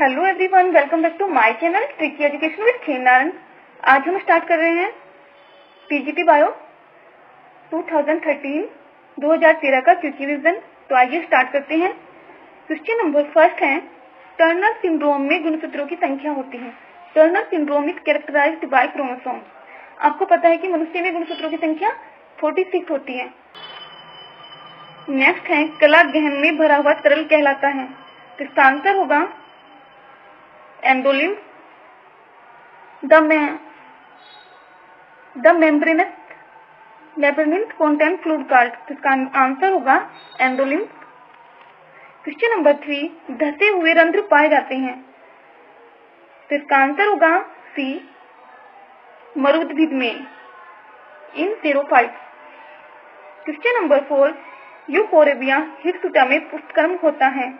Hello everyone, welcome back to my channel tricky education with Khirnarayan. आज हम start कर रहे हैं पीजीटी बायो 2013 का क्यूकी रिवीजन। तो आइए स्टार्ट करते हैं। क्वेश्चन नंबर फर्स्ट है, टर्नर सिंड्रोम में गुणसूत्रों की संख्या होती है। Turner syndrome is characterised by chromosome. आपको पता है कि मनुष्य में गुणसूत्रों की संख्या 46 होती है। नेक्स्ट है, कला गहन में भरा हुआ तरल कहलाता है। तो इसका आंसर होगा endolymph. The membranes content fluid card. तो इसका आंसर होगा एंडोलिम्फ। क्वेश्चन नंबर 3, धसे हुए रंध्र पाए जाते हैं। तो इसका आंसर होगा सी, मरुद्भिद में, इन टेरोफाइट्स। क्वेश्चन नंबर 4, यूफोरेबिया हिरसुटा में पुष्पकर्म होता है।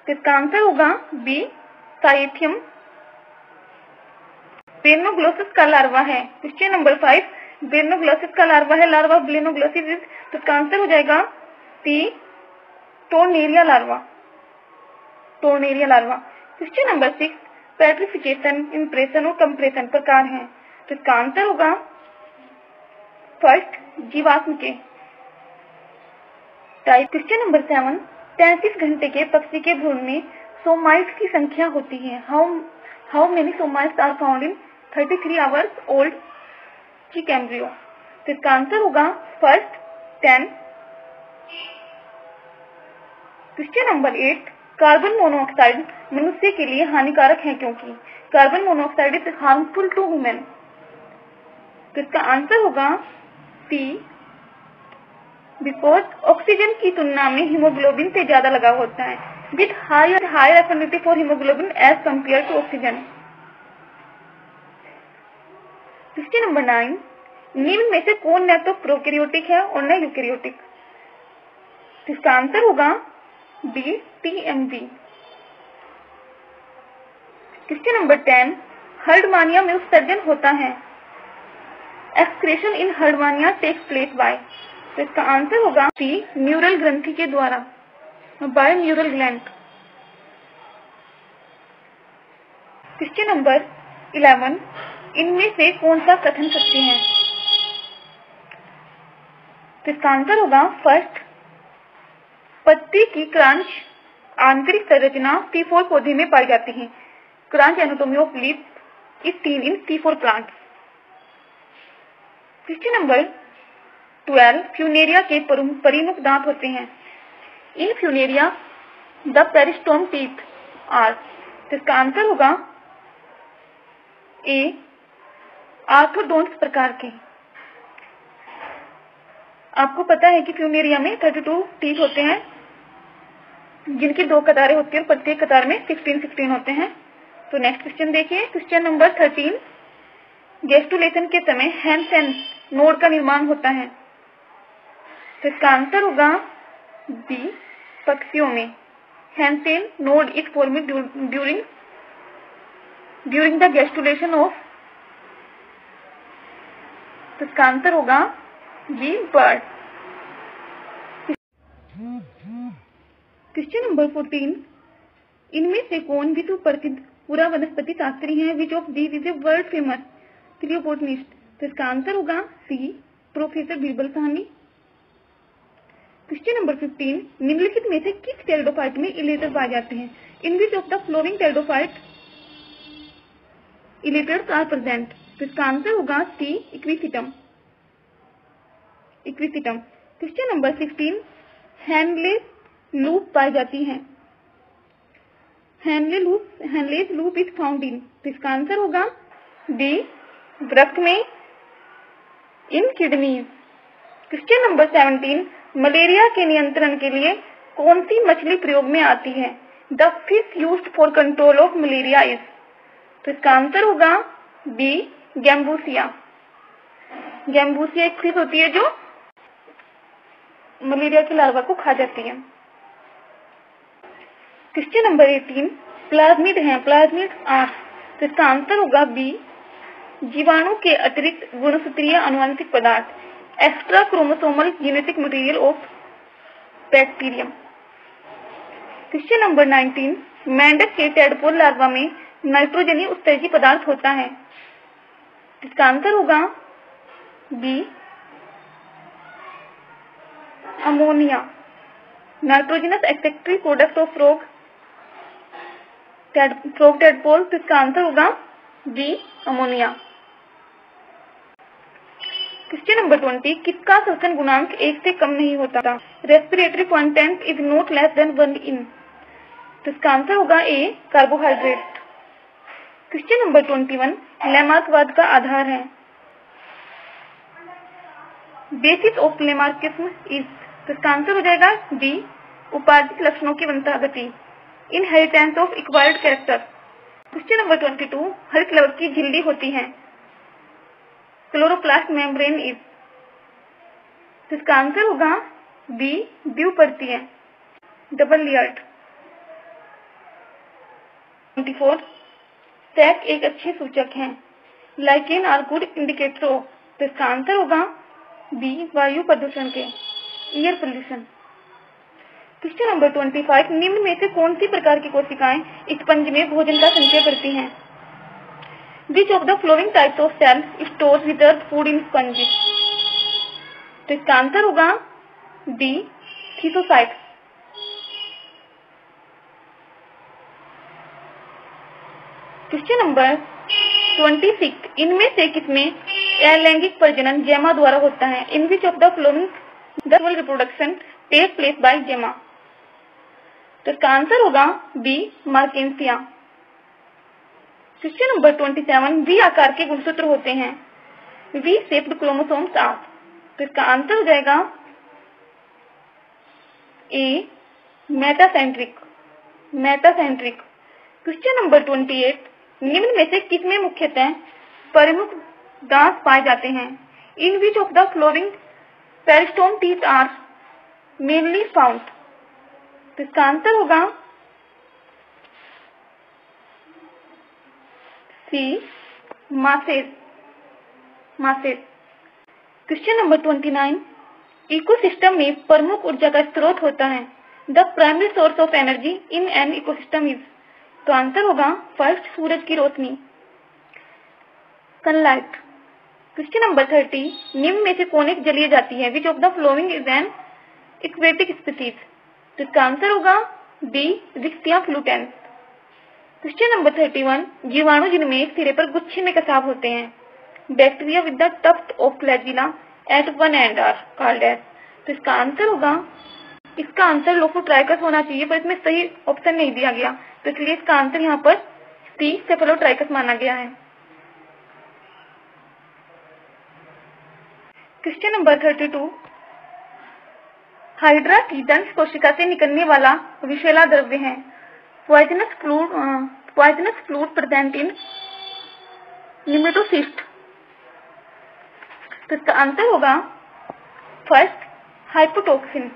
तो इसका आंसर होगा बी, साइथियम। ब्लेनोग्लोसिस का लार्वा है। क्वेश्चन नंबर 5, ब्लेनोग्लोसिस का लार्वा है, लार्वा ब्लेनोग्लोसिस। तो इसका आंसर हो जाएगा C, tornaria larva. Question number 6, petrification, impression और कंप्रेशन प्रकार हैं। तो इसका आंसर होगा फर्स्ट, जीवाश्म के टाइप। क्वेश्चन नंबर 7, 33 घंटे के पक्षी के भ्रूण में सोमाइट्स की संख्या होती है। How many somites are found in 33 hours old chick embryo. तो इसका आंसर होगा first, 10। Question number 8, carbon monoxide मनुष्य के लिए हानिकारक है क्योंकि। Carbon monoxide is harmful to human. तो इसका आंसर होगा सी, बिकॉज ऑक्सीजन की तुलना में हीमोग्लोबिन से ज्यादा लगाव होता है, with higher affinity for haemoglobin as compared to oxygen. Question number 9, निम्न में से कौन न तो प्रोकैरियोटिक है और न यूकैरियोटिक। इसका आंसर होगा B, TMB. Question number 10, Herdmania में उत्सर्जन होता है। Excretion in Herdmania takes place by. तो इसका आंसर होगा सी, न्यूरल ग्रंथि के द्वारा, by neural gland. Question number 11, इनमें से कौन सा कथन सत्य है। तो इसका आंसर होगा फर्स्ट, पत्ती की क्रांच आंतरिक संरचना C4 पौधे में पाई जाती है। Kranz anatomy of leaf is seen in C4 plants. Question number 12, funaria के परिमुख दांत होते हैं। In funaria the peristome teeth are. तो इसका आंसर होगा ए, आर्थोडोंट्स प्रकार के। आपको पता है कि फ्यूनेरिया में 32 टीथ होते हैं, जिनकी 2 कतारें होती हैं और प्रत्येक कतार में 16 होते हैं। तो नेक्स्ट क्वेश्चन देखिए। क्वेश्चन नंबर 13, गेस्टुलेशन के समय हैंसेन नोड का निर्माण होता है। तो इसका आंसर होगा बी, पक्षियों में। Hansen node is formed during the gastrulation of. तो इसका आंसर होगा बी, बर्ड। क्वेश्चन नंबर 14, इनमें से कौन विश्व प्रसिद्ध पूरा वनस्पति शास्त्री है। Which of these is a world famous cryobotanist. तो इसका आंसर होगा C, professor Birbal Sahni. Question number 15, निम्नलिखित में से किस टेरिडोफाइट में इलेटर पाए जाते हैं। In which of the following pteridophyte elaters are present. तो इसका आंसर होगा C, equisetum. Question number 16, Henle's loop पाई जाती है। Henle's loop is found in. तो इसका आंसर होगा डी, वृक्क में, in kidneys. Question number 17, malaria के नियंत्रण के लिए कौन सी मछली प्रयोग में आती है। The fish used for control of malaria is. तो इसका आंसर होगा बी, गैम्बूसिया। गैम्बूसिया एक फिश होती है जो मलेरिया के लार्वा को खा जाती है। क्वेश्चन नंबर 18, प्लाज्मिड हैं, प्लाज्मिड आर। तो इसका आंसर होगा बी, जीवाणु के अतिरिक्त गुणसूत्रीय आनुवंशिक पदार्थ, extra chromosomal genetic material of bacterium. Question number 19, मेंढक के टैडपोल लार्वा में नाइट्रोजनी उत्सर्जी पदार्थ होता है। इसका आंसर होगा B ammonia. Nitrogenous excretory product of frog tadpole, तो इसका आंसर होगा बी अमोनिया। क्वेश्चन नंबर 20, किसका श्वसन गुणांक 1 से कम नहीं होता? Respiratory content is not less than 1 इन, तो इसका आंसर होगा ए कार्बोहाइड्रेट। क्वेश्चन नंबर 21, लेमार्कवाद का आधार है। बेसिस ऑफ लेमार्किज्म इज, तो इसका आंसर हो जाएगा डी उपार्जित लक्षणों की वंशागति, inheritance of acquired character. Question number 22, हरित लवक की झिल्ली होती है। क्लोरोप्लास्ट मेम्ब्रेन इज, तो इसका आंसर होगा बी द्विपर्तीय डबल लेयर्ड। 24, सैक एक अच्छे सूचक हैं। Lichen are good indicator of, तो इसका आंसर होगा बी वायु प्रदूषण के एयर पोल्यूशन। क्वेश्चन नंबर 25, निम्न में से कौन सी प्रकार की कोशिकाएं स्पंज में भोजन का संचय करती हैं? Which of the following types of cell stores reserved food in sponges? तो इसका आंसर होगा डी थीसोसाइट्स। क्वेश्चन नंबर 26, इनमें से किसमें अलैंगिक प्रजनन जेमा द्वारा होता है? In which of the following the reproduction take place by gemma, तो इसका आंसर होगा B marchantia. Question number 27, V आकार के गुणसूत्र होते हैं। वी शेप्ड क्रोमोसोम्स आर, तो इसका आंसर हो जाएगा ए मेटासेंट्रिक। क्वेश्चन नंबर 28, निम्न में से किसमें मुख्यतः प्रमुख दांत पाए जाते हैं? In which of the following peristome teeth are mainly found, तो इसका आंसर होगा C mosses. Question number 29, ecosystem में प्रमुख ऊर्जा का स्रोत होता है। The primary source of energy in an ecosystem is, तो आंसर होगा फर्स्ट सूरज की रोशनी सनलाइट। क्वेश्चन नंबर 30, निम्न में से कौन एक जलीय जाति है? Which of the following is an aquatic species, तो इसका आंसर होगा बी रिक्तिया फ्लूटेंस। क्वेश्चन नंबर 31, जीवाणु जिनमें एक सिरे पर गुच्छे में कसाव होते हैं। Bacteria with the tuft of flagella at one end are called as, तो इसका आंसर होगा, इसका आंसर लोफोट्राइकस होना चाहिए पर इसमें सही ऑप्शन नहीं दिया गया, तो इसलिए इसका आंसर यहाँ पर सी सेफेलोट्राइकस माना गया है। क्वेश्चन नंबर 32, हाइड्रा की दंश कोशिका से निकलने वाला विषैला द्रव्य है। Poisonous fluid present in nematocyst, तो इसका आंसर होगा फर्स्ट हाइपोटॉक्सिन।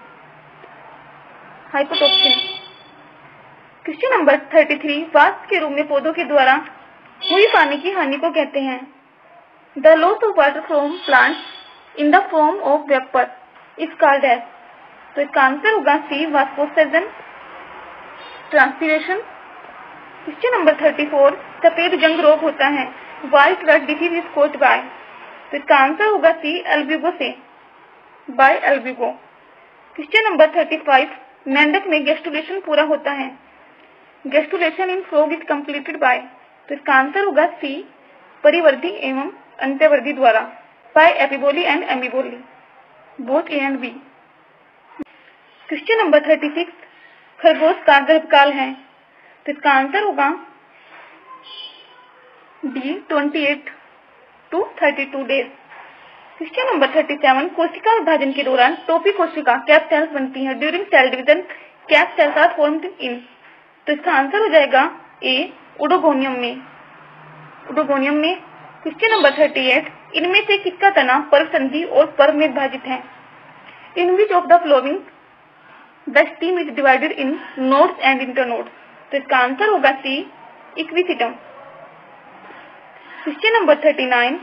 क्वेश्चन नंबर 33, वाष्प के रूप में पौधों के द्वारा हुई पानी की हानि को कहते हैं। The loss of water from plants in the form of vapour is called as, तो इसका आंसर होगा सी वास्पोसेजन ट्रांसपीरेशन। क्वेश्चन नंबर 34, सफेद जंग रोग होता है। White blood disease is caused by, तो इसका आंसर होगा सी एल्ब्यूगो से बाय एल्ब्यूगो। क्वेश्चन नंबर 35, मेंढक में गेस्टुलेशन पूरा होता है। Gastrulation in frog is completed by, तो इसका आंसर होगा सी परिवर्धी एवं अंत्यवर्धी द्वारा by epiboly and emboly both A and B. Question number 36, खरगोश का गर्भकाल है, तो इसका आंसर होगा D 28 to 32 days. Question number 37, कोशिका विभाजन के दौरान टोपी कोशिका कैप सेल्स बनती है। During cell division cap cells are formed in, तो इसका आंसर हो जाएगा ए ओडोगोनियम में। क्वेश्चन नंबर 38, इनमें से किसका तना पर्व संधि और पर्व में विभाजित है? In which of the following the stem is divided in nodes and internodes, तो इसका आंसर होगा C equisetum. Question number 39,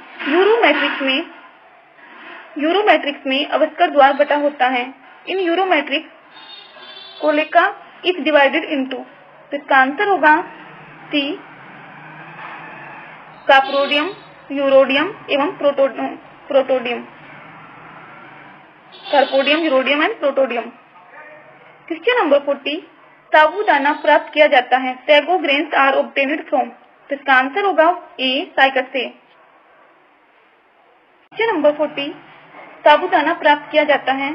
Uromastix में अवस्कर द्वार बटा होता है। In Uromastix cloaca is divided into. तो इसका आंसर होगा सी कार्पोडियम, यूरोडियम एवं proctodaeum. Coprodaeum, urodaeum and proctodaeum. Question number 40 साबूदाना प्राप्त किया जाता है। Sago grains are obtained from. तो इसका आंसर होगा ए साइकस से। क्वेश्चन नंबर 40 साबूदाना प्राप्त किया जाता है।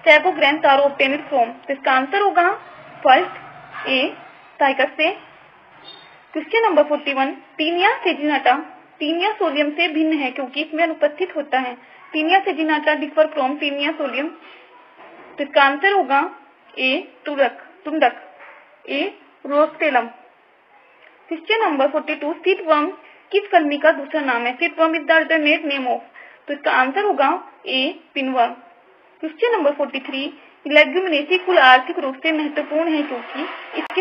Sago grains are obtained from. तो इसका आंसर होगा फर्स्ट ए साइकस से। Question number 41 taenia saginata taenia solium से भिन्न है क्योंकि इसमें अनुपस्थित होता है। Taenia saginata differ from taenia solium. तो इसका आंसर होगा ए तुंडक, A rostellum. Question number 42 seedworm किस कलमी का दूसरा नाम है? Seedworm is the alternate name of. तो इसका आंसर होगा ए पिनवर्म। क्वेश्चन नंबर 43 लेग्यूमिनेसी कुल आर्थिक रूप से महत्वपूर्ण है क्योंकि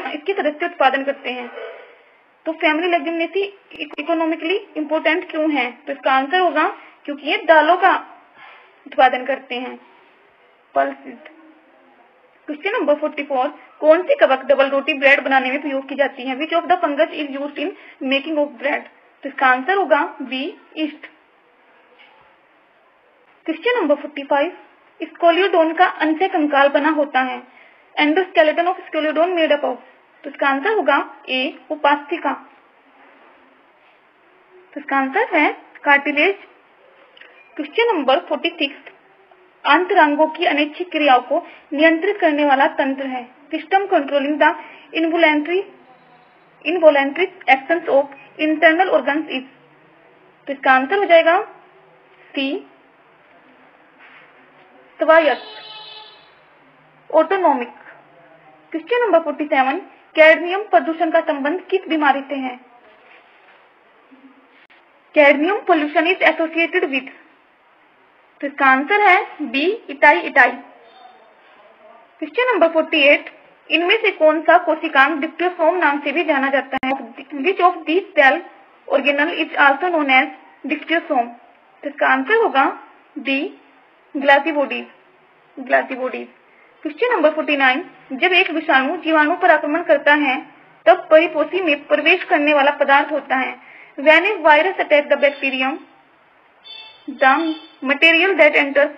इसके सदस्य उत्पादन करते हैं। तो फैमिली लेग्यूमिनेसी इकोनॉमिकली इम्पोर्टेंट क्यों है? तो इसका आंसर होगा क्योंकि ये दालों का उत्पादन करते हैं, पल्सेस। क्वेश्चन नंबर 44 कौन सी कवक डबल रोटी ब्रेड बनाने में प्रयोग की जाती है? Which of the fungus is used in making of bread? तो इसका आंसर होगा B yeast. Question number 45 scoliodon का अंत्य कंकाल बना होता है। Endoskeleton of scoliodon made up of. तो इसका आंसर होगा ए उपास्थिका। तो इसका आंसर है कार्टिलेज। क्वेश्चन नंबर 46 अंतरांगों की अनैच्छिक क्रियाओं को नियंत्रित करने वाला तंत्र है। System controlling the involuntary actions of internal organs is. तो इसका आंसर हो जाएगा सी स्वायत्त, ऑटोनोमिक। क्वेश्चन नंबर 47 कैडमियम प्रदूषण का संबंध किस बीमारी से है? Cadmium pollution is associated with. तो इसका आंसर है बी इटाई। क्वेश्चन नंबर 48 इनमें से कौन सा कोशिकांग डिप्टियोसोम नाम से भी जाना जाता है? Which of these cell organelle is also known as dictyosome. तो इसका आंसर होगा डी ग्लासिबोडीज। क्वेश्चन नंबर 49 जब एक विषाणु जीवाणु पर आक्रमण करता है तब परिपोषी में प्रवेश करने वाला पदार्थ होता है। When a virus attack the bacterium the material that enters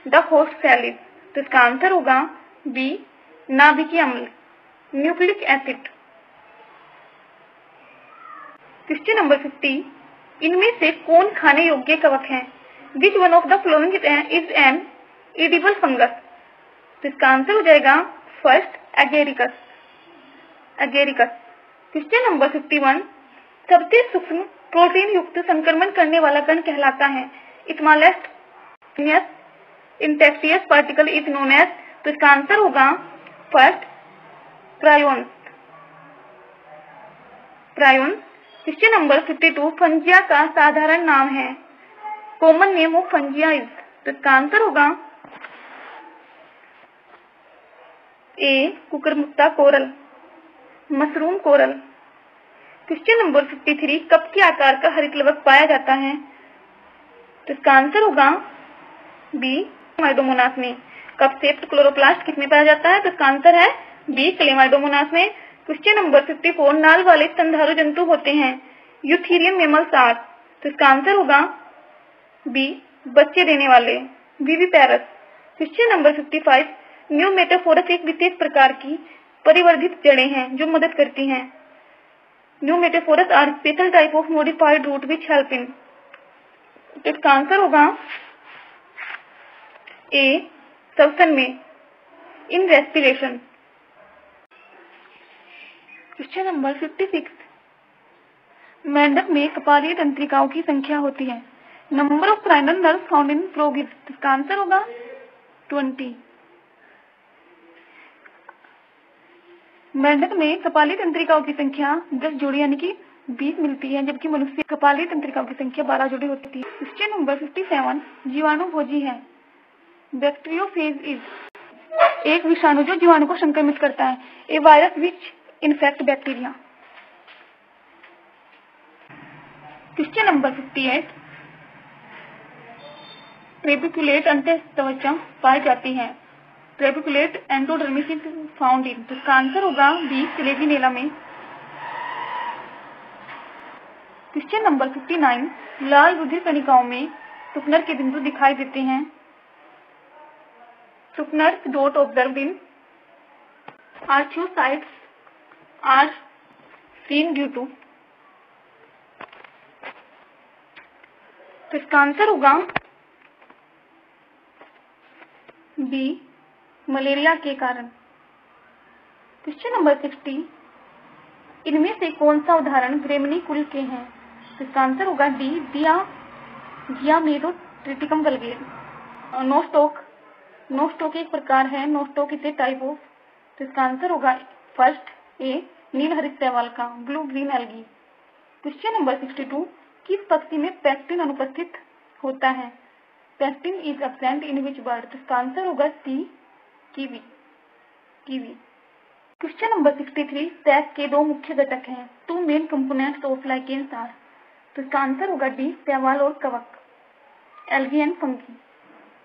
the host cell is. तो इसका आंसर होगा बी नाभिकीय अम्ल, न्यूक्लिक एसिड। क्वेश्चन नंबर 50 इनमें से कौन खाने योग्य कवक है? Which one of the following is an edible fungus. तो इसका आंसर हो जाएगा फर्स्ट एगेरिकस। क्वेश्चन नंबर 51 सबसे सूक्ष्म प्रोटीन युक्त संक्रमण करने वाला कण कहलाता है। Smallest infectious particle is known as. तो इसका आंसर होगा first prions. Question number 52 fungia का साधारण नाम है। Common name of fungia is. तो इसका आंसर होगा ए कुकुरमुत्ता coral, mushroom coral. Question number 53 cup के आकार का हरितलवक पाया जाता है। तो इसका आंसर होगा बी क्लेमाइडोमोनास में। कप शेप्ड क्लोरोप्लास्ट किसमें पाया जाता है? तो इसका आंसर है बी क्लेमाइडोमोनास में। क्वेश्चन नंबर 54 नाल वाले स्तनधारू जंतु होते हैं। Eutherian mammals are. तो इसका आंसर होगा बी बच्चे देने वाले, विविपेरस। क्वेश्चन नंबर 55 न्यू मेटाफोरस एक विशेष प्रकार की परिवर्धित जड़ें हैं जो मदद करती हैं। Pneumatophores are special type of modified root which help in. तो इसका आंसर होगा ए श्वसन में, इन रेस्पिरेशन। क्वेश्चन नंबर 56 मेंढक में कपालीय तंत्रिकाओं की संख्या होती है। Number of spinal nerves found in frog is. इसका आंसर होगा 20। मेंढक में कपालीय तंत्रिकाओं की संख्या 10 जोड़ी यानी कि 20 मिलती है, जबकि मनुष्य कपालीय तंत्रिकाओं की संख्या 12 जोड़ी होती है। क्वेश्चन नंबर 57 जीवाणु भोजी है। बैक्टीरियोफेज इज एक विषाणु जो जीवाणु को संक्रमित करता है। A virus which infect bacteria. Question number 58 trabeculate अंतःत्वचा पाई जाती है। Trabeculate endodermis is found in. तो इसका आंसर होगा बी, सिलेजिनेला में। क्वेश्चन नंबर 59, लाल रुधिर कणिकाओं में सुपनर के बिंदु दिखाई देते हैं। Schuffner dot observed in erythrocytes are seen due to. तो इसका आंसर होगा बी, मलेरिया के कारण। क्वेश्चन नंबर 60, इनमें से कौन सा उदाहरण ग्रेमिनी कुल के हैं? तो इसका आंसर होगा डी, डियामेरोट्रिटिकम वल्गेर। नोस्टॉक एक प्रकार है, Nostoc is a type of. तो इसका आंसर होगा फर्स्ट ए, नील हरित शैवाल का, blue green algae. Question number 62, किस पक्षी में पेक्टिन अनुपस्थित होता है? Pectin is absent in which bird? तो इसका आंसर होगा सी, कीवी। क्वेश्चन नंबर 63, सैक के दो मुख्य घटक हैं। Two main components of lichens are. तो इसका आंसर होगा डी, शैवाल और कवक, algae and fungi.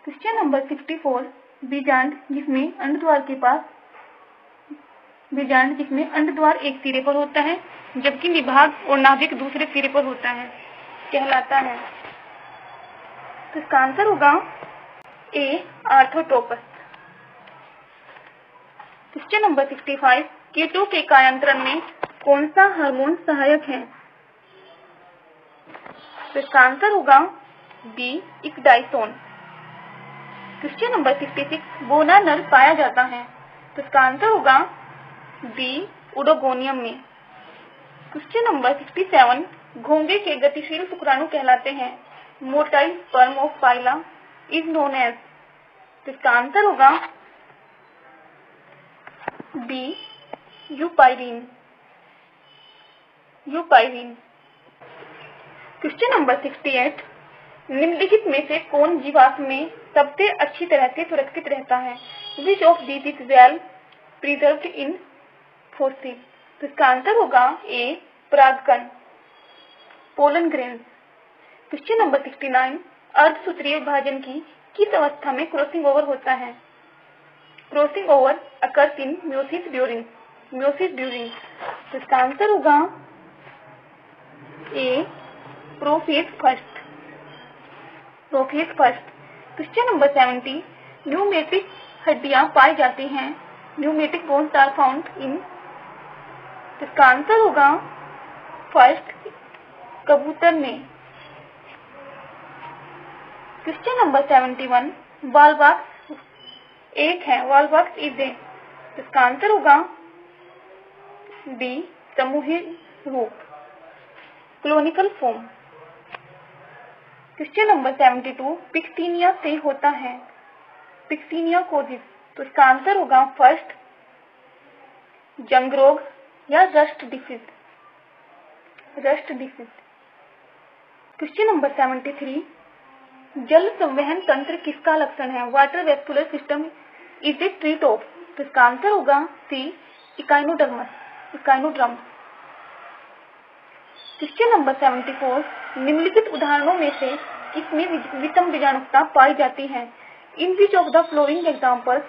Question number 64, बीजांड जिसमें अंडद्वार एक सिरे पर होता है जबकि विभाग और नाभिक दूसरे सिरे पर होता है, कहलाता है। तो इसका आंसर होगा ए, आर्थोट्रोपस। क्वेश्चन नंबर 65, कीटों के कायांतरण में कौन सा हार्मोन सहायक है? तो इसका आंसर होगा बी, इक्डाइसोन। क्वेश्चन नंबर 66, बोना नर पाया जाता है। तो इसका आंसर होगा बी, उडोगोनियम में। क्वेश्चन नंबर 67, घोंघे के गतिशील शुक्राणु कहलाते हैं। Motile sperm of Pila is known as. तो इसका आंसर होगा बी, यूपाइरीन। क्वेश्चन नंबर 68, निम्नलिखित में से कौन जीवाश्म में सबसे अच्छी तरह से सुरक्षित रहता है? Which of these is well preserved in fossil? तो इसका आंसर होगा ए, परागकण, पोलन ग्रेन्स। क्वेश्चन नंबर 69, अर्धसूत्रीय विभाजन की किस अवस्था में क्रॉसिंग ओवर होता है? Crossing over occurs in meiosis during. तो इसका आंसर होगा A, prophase first. Question number 70, pneumatic हड्डियां पाई जाती हैं। Pneumatic bones are found in. तो इसका आंसर होगा फर्स्ट, कबूतर में। क्वेश्चन नंबर 71, वॉलवॉक्स एक है, वॉलवॉक्स इज ए। तो इसका आंसर होगा डी, समूही रूप, क्लोनिकल फॉर्म। क्वेश्चन नंबर 72, पिक्सीनिया से होता है। पिक्सीनिया कोजिस। तो इसका आंसर होगा फर्स्ट, जंग रोग या रस्ट डिसीज। क्वेश्चन नंबर 73, जल संवहन तंत्र किसका लक्षण है? Water vascular system is a treat of. तो इसका आंसर होगा सी, इकाइनोडर्म। क्वेश्चन नंबर 74, निम्नलिखित उदाहरणों में से किसमें विषम बीजाणुता पाई जाती है? In which of the following examples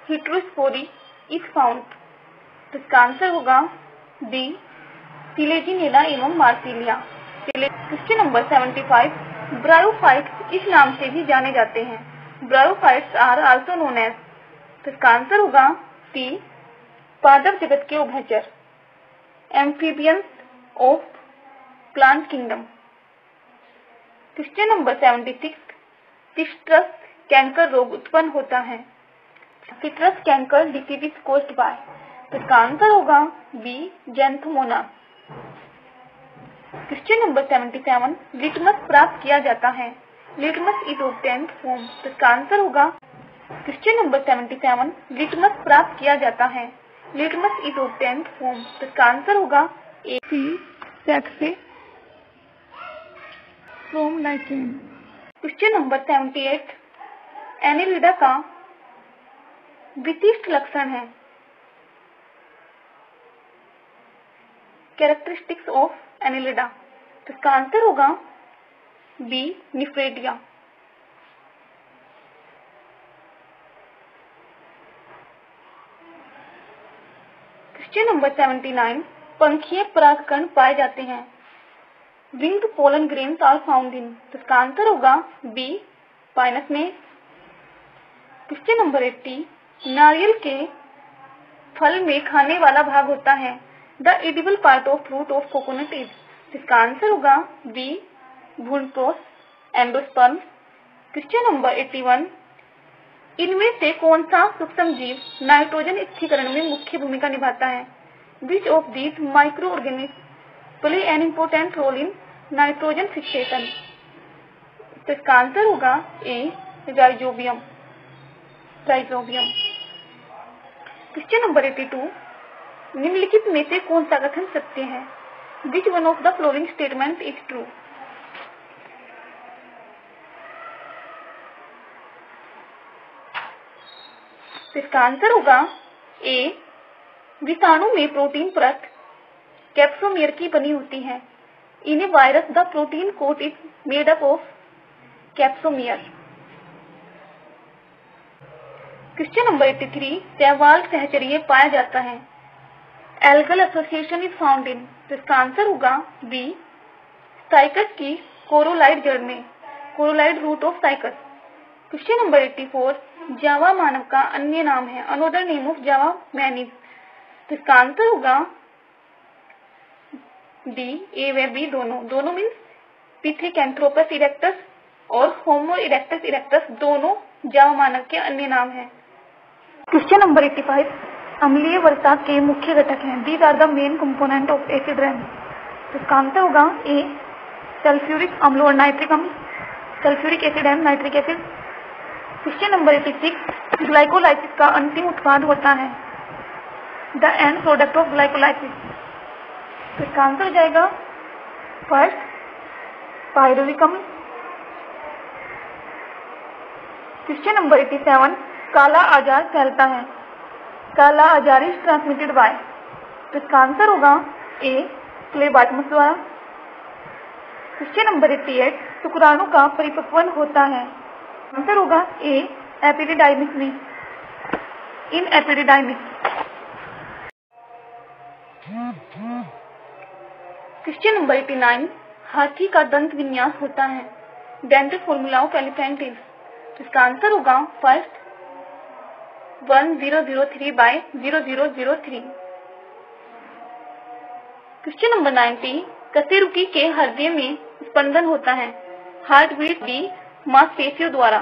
heterospory is found? तो इसका आंसर होगा डी, सिलेजिनेला एवं मार्सिलिया। क्वेश्चन नंबर 75, ब्रायोफाइट्स इस नाम से भी जाने जाते हैं। Bryophytes are also known as. तो इसका आंसर होगा सी, पादप जगत के उभयचर, amphibians of plant kingdom. Question number 76, citrus canker रोग उत्पन्न होता है। Citrus canker disease is caused by. तो इसका आंसर होगा B, Xanthomonas. Question number 77, litmus प्राप्त किया जाता है। Litmus is obtained from. तो इसका आंसर होगा क्वेश्चन नंबर 77, लिटमस प्राप्त किया जाता है। Litmus is obtained from. तो इसका आंसर होगा A, C, saxe from lichen. Question number 78, annelida का विशिष्ट लक्षण है। Characteristics of annelida. तो इसका आंसर होगा बी, निफ्रेडिया। क्वेश्चन नंबर 79 पंखीय परागकण पाए जाते हैं। Winged pollen grains are found in, तो इसका आंसर होगा बी पाइनस में। क्वेश्चन नंबर 80 नारियल के फल में खाने वाला भाग होता है। The edible part of fruit of coconut is, इसका आंसर होगा बी भ्रूणपोष एंडोस्पर्म। क्वेश्चन नंबर 81 इनमें से कौन सा सूक्ष्म जीव नाइट्रोजन स्थिरीकरण में मुख्य भूमिका निभाता है? Which of these micro organism play an important role in nitrogen fixation, तो इसका आंसर होगा ए राइजोबियम। क्वेश्चन नंबर 82 निम्नलिखित में से कौन सा कथन सत्य है? Which one of the following statement is true, इसका आंसर होगा ए विषाणु में प्रोटीन परत कैप्सोमियर की बनी होती है। इन्हें virus the protein coat is made up of capsomere. Question number 83 शैवाल सहचर्य पाया जाता है। Algal association is found in, तो इसका आंसर होगा बी साइकस की कोरोलाइड जड़ में, coralloid root of cycas. Question number 84 Java मानव का अन्य नाम है, another name of Java man is, तो इसका आंसर होगा डी ए व बी दोनों मीन्स पिथेकैंथ्रोपस इरेक्टस और होमो इरेक्टस इरेक्टस दोनों जावा मानव के अन्य नाम हैं। क्वेश्चन नंबर 85 अम्लीय वर्षा के मुख्य घटक हैं। These are the main component of acid rain, तो इसका आंसर होगा ए सल्फ्यूरिक अम्ल और नाइट्रिक अम्ल, sulphuric acid and nitric acid. Question number 86 glycolysis का अंतिम उत्पाद होता है। The end product of glycolysis, तो इसका आंसर हो जाएगा फर्स्ट पायरुविक अम्ल। क्वेश्चन नंबर 87 काला आजार फैलता है। काला आजार इज ट्रांसमिटेड बाय, तो इसका आंसर होगा ए क्लेबाटमस द्वारा। क्वेश्चन नंबर 88 शुक्राणु का परिपक्वन होता है। आंसर होगा ए एपिडिडाइमिस में, इन एपिडिडाइमिस। क्वेश्चन नंबर 89 हाथी का दंत विन्यास होता है। Dental formula of elephant is, तो इसका आंसर होगा फर्स्ट 1003/0003। क्वेश्चन नंबर 90 कशेरुकी के हृदय में स्पंदन होता है। हार्ट बीट की मांसपेशियों द्वारा,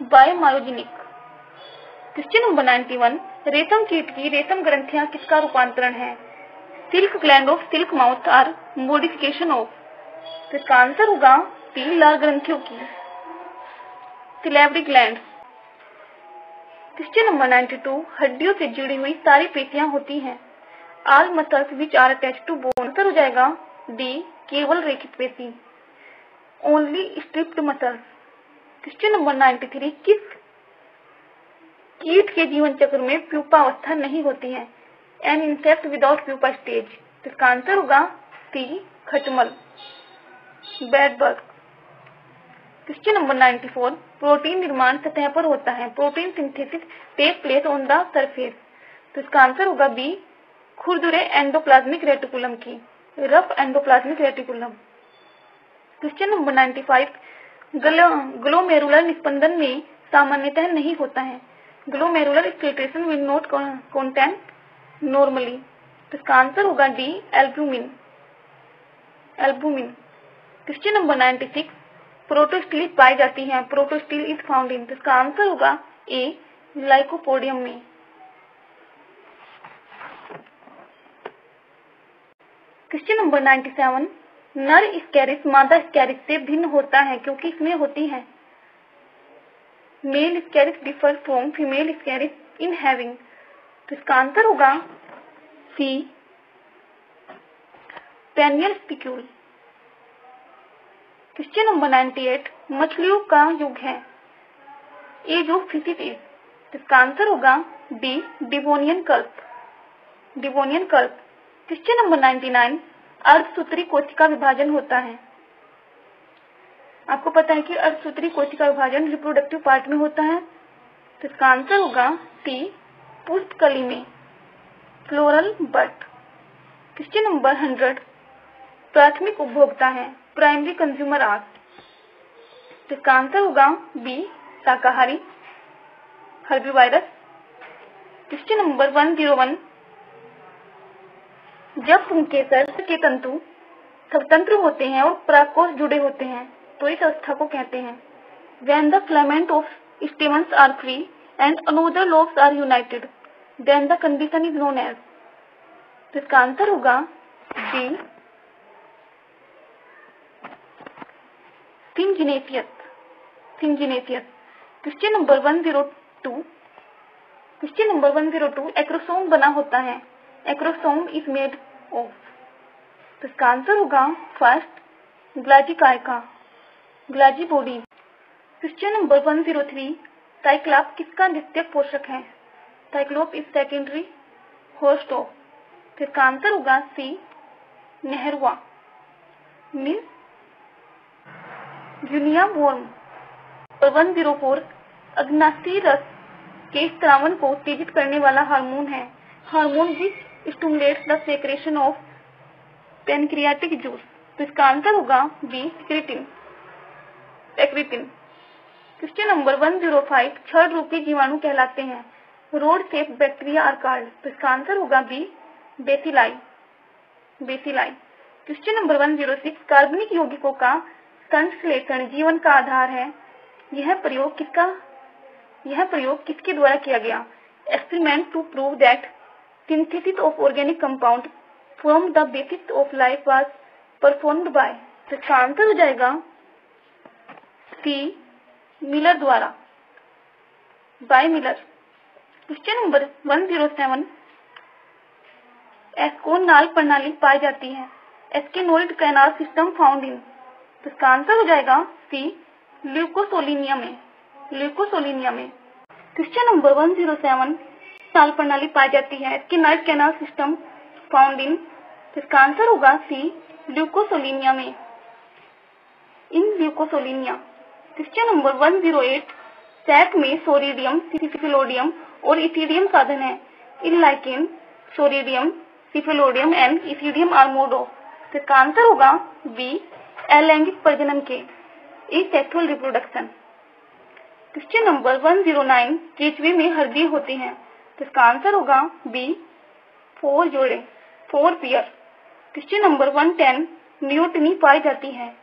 बायोमायोजेनिक। क्वेश्चन नंबर 91 रेशम कीट की रेशम ग्रंथियां किसका रूपांतरण है? Silk gland of silk moth are modification of, तो इसका आंसर होगा टी लार ग्रंथियों की, सिलेवरी ग्लैंड। क्वेश्चन नंबर 92 हड्डियों से जुड़ी हुई सारी पेशियां होती हैं। All muscles which are attached to bone, answer हो जाएगा डी केवल रेखित पेशी, only striped muscles. Question number 93 किस कीट के जीवन चक्र में प्यूपावस्था नहीं होती है? An insect without pupa stage, तो इसका आंसर होगा सी खटमल, bed bug. Question number 94 protein निर्माण सतह पर होता है। Protein synthesis take place on the surface, तो इसका आंसर होगा बी खुरदुरे एंडोप्लाज्मिक रेटिकुलम की, rough endoplasmic reticulum. Question number 95 glomerular निस्पंदन में सामान्यतः नहीं होता है। Glomerular filtration will not contain normally, तो इसका आंसर होगा डी एल्बुमिन। क्वेश्चन नंबर 96 प्रोटोस्टिल पाई जाती है। प्रोटोस्टिल इज फाउंड इन, तो इसका आंसर होगा ए लाइकोपोडियम में। क्वेश्चन नंबर 97 नर स्कैरिस मादा स्कैरिस से भिन्न होता है क्योंकि इसमें होती है male Ascaris differ from female Ascaris in having, तो इसका आंसर होगा C penial spicule. Question number 98 मछलियों का युग है। एज ऑफ फिशिज इज, इसका आंसर होगा डी डिवोनियन कल्प। क्वेश्चन नंबर 99 अर्धसूत्री कोशिका विभाजन होता है। आपको पता है कि अर्धसूत्री कोशिका विभाजन रिप्रोडक्टिव पार्ट में होता है, तो इसका आंसर होगा सी पुष्पकली में। Floral but. क्वेश्चन नंबर 100 प्राथमिक उपभोक्ता है, प्राइमरी कंज्यूमर आर। तो इसका आंसर होगा बी शाकाहारी, हर्बीवायरस। क्वेश्चन नंबर 101 जब पुंकेसर के तंतु स्वतंत्र होते हैं और परागकोश जुड़े होते हैं तो इस अवस्था को कहते हैं when the filament of stamens are free and another lobes are united then the condition is known as। तो इसका आंसर होगा डी सिंजिनेसियस। क्वेश्चन नंबर 102 एक्रोसोम बना होता है, एक्रोसोम इज मेड ऑफ। तो इसका आंसर होगा फर्स्ट ग्लाजिकाइका, ग्लाजी बॉडी। क्वेश्चन नंबर 103 साइक्लॉप किसका द्वितीयक पोषक है? Cyclops is secondary host of. तो इसका आंसर होगा सी नेहरुआ, मिस जूनिया वॉर्म। 104 अग्नाशयी रस के स्त्रावन को उत्तेजित करने वाला हार्मोन है, hormone which stimulates the secretion of pancreatic juice. तो इसका आंसर होगा बी एक्रिटिन। क्वेश्चन नंबर 105 क्षण रूपी जीवाणु कहलाते हैं, rod shape bacteria are called. तो इसका आंसर होगा बी बेसिलाई। क्वेश्चन नंबर 106 कार्बनिक यौगिकों का संश्लेषण जीवन का आधार है, यह प्रयोग किसके द्वारा किया गया? Experiment to prove that synthesis of organic compound from the basis of life was performed by. तो इसका आंसर हो जाएगा सी मिलर द्वारा, बाय मिलर। क्वेश्चन नंबर 107 एस्कोनाल प्रणाली पाई जाती है, asconoid canal system found in. तो इसका आंसर हो जाएगा सी ल्यूकोसोलिनिया में। क्वेश्चन नंबर 107 नाल प्रणाली पाई जाती है, asconoid canal system found in. तो इसका आंसर होगा सी ल्यूकोसोलिनिया में, इन ल्यूकोसोलिनिया। क्वेश्चन नंबर 108 सैक में सोरिडियम, सिफिलोडियम और इथिडियम साधन है, इन lichen सोरिडियम, सिफिलोडियम and ethidium are mode of. तो इसका आंसर होगा बी अलैंगिक प्रजनन के, एसेक्सुअल रिप्रोडक्शन। क्वेश्चन नंबर 109 केचुए में हड्डी होती हैं, तो इसका आंसर होगा बी 4 जोड़े, 4 पेयर। क्वेश्चन नंबर 110 म्यूटनी पाई जाती है,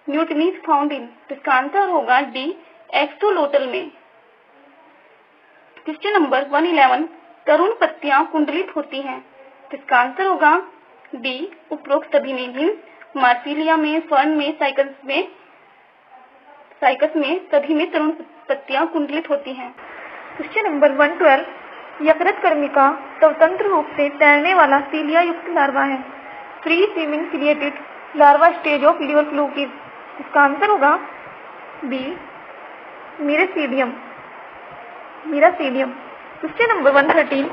म्यूटनी इज फाउंड इन। तो इसका आंसर होगा डी एक्सोलोटल में। क्वेश्चन नंबर 111 तरुण पत्तियां कुंडलित होती हैं, तो इसका आंसर होगा डी उपरोक्त सभी में, मार्सिलिया में, फर्न में, साइकस में सभी में तरुण पत्तियां कुंडलित होती हैं। क्वेश्चन नंबर 112 यकृत कर्मिका स्वतंत्र रूप से तैरने वाला सीलिया युक्त लार्वा है, free swimming ciliated larva stage of liver fluke. इसका आंसर होगा बी मीरासीडियम। क्वेश्चन नंबर 113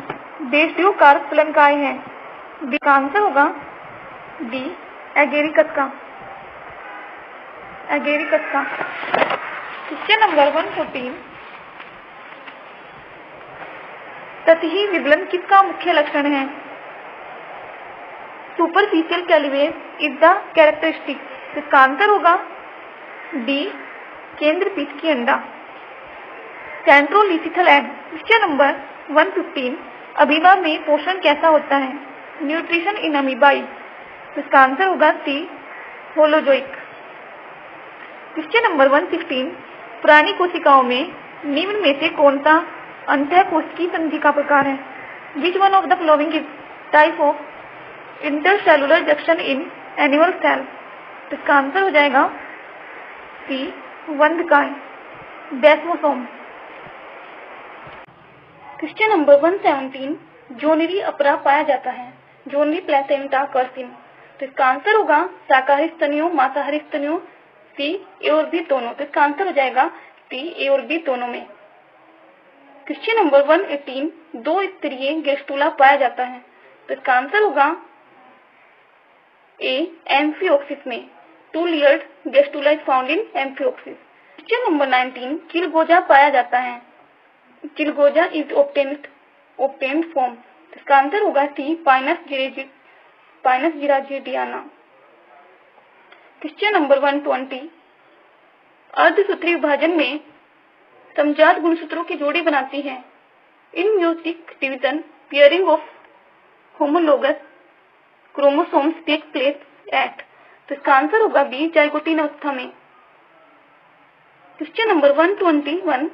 देशद्रोहकार फलनकाय है, इसका आंसर होगा डी एगेरिकस का। क्वेश्चन नंबर 114 सतही विबलन किसका मुख्य लक्षण है? Superficial cleavage is the characteristic. इसका आंसर होगा डी केंद्र पीठ की अंडा, centrolecithal egg. Question number 115 amoeba में पोषण कैसा होता है? Nutrition in amoeba. इसका आंसर होगा सी होलोजोइक। क्वेश्चन नंबर 116 पुरानी कोशिकाओं में निम्न में से कौन सा अंतःकोशिकीय संधि का प्रकार है? Which one of the following is type of intercellular junction in animal cell. इसका आंसर हो जाएगा सी वंधकाय, डेस्मोसोम। क्वेश्चन नंबर 117 जोनरी अपरा पाया जाता है, जोनरी प्लेसेंटा कर्सिन। तो इसका आंसर होगा शाकाहारी स्तनियों, मांसाहारी स्तनियों, सी ए और बी दोनों। तो इसका आंसर हो जाएगा सी ए और बी दोनों में। क्वेश्चन नंबर 118 दो स्तरीय गेस्टुला पाया जाता है, तो इसका आंसर होगा ए एम्फिओक्सिस में, 2 layered gastrula is found in amphioxus. Question number 19 चिलगोजा पाया जाता है, चिलगोजा इज ऑब्टेन्ड फ्रॉम तो इसका आंसर होगा T, Pinus gerardiana. Question number 120, अर्धसूत्री विभाजन में समजात गुणसूत्रों की जोड़ी बनाती है। In meiotic division pairing of homologous chromosomes take place at, तो इसका आंसर होगा बी, जाइगोटीन अवस्था में। क्वेश्चन नंबर 121,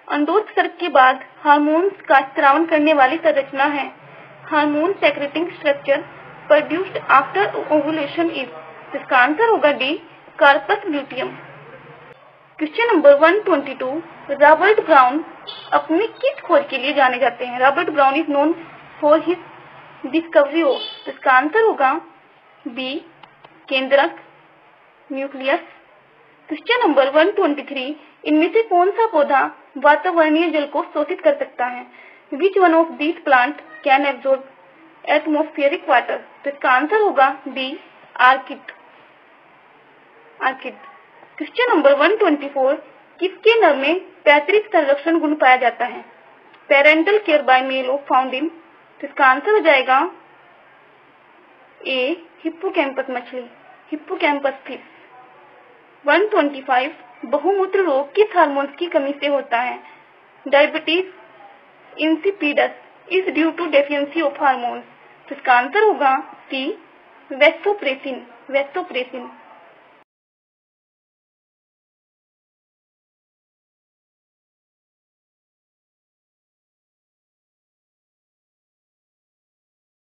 अंडोत्सर्ग के बाद हार्मोन्स का स्रावन करने वाली संरचना है। Hormone secreting structure produced after ovulation is, तो इसका आंसर होगा D, corpus luteum. Question number 122, Robert Brown अपनी किस खोज के लिए जाने जाते हैं? Robert Brown is known for his discovery of, तो इसका आंसर होगा बी, केंद्रक न्यूक्लियस। क्वेश्चन नंबर 123, इनमें से कौन सा पौधा वातावरणीय जल को शोषित कर सकता है? Which one of these plant can absorb atmospheric water, तो इसका आंसर होगा डी, आर्किड। क्वेश्चन नंबर 124, किसके नर में पैतृक संरक्षण गुण पाया जाता है? Parental care by male of found in, तो इसका आंसर हो जाएगा ए, हिप्पोकैम्पस मछली, हिप्पोकैम्पस फिश। 125, बहुमूत्र रोग किस हार्मोन्स की कमी से होता है? Diabetes insipidus is due to deficiency of hormones, तो इसका आंसर होगा सी, वेसोप्रेसिन।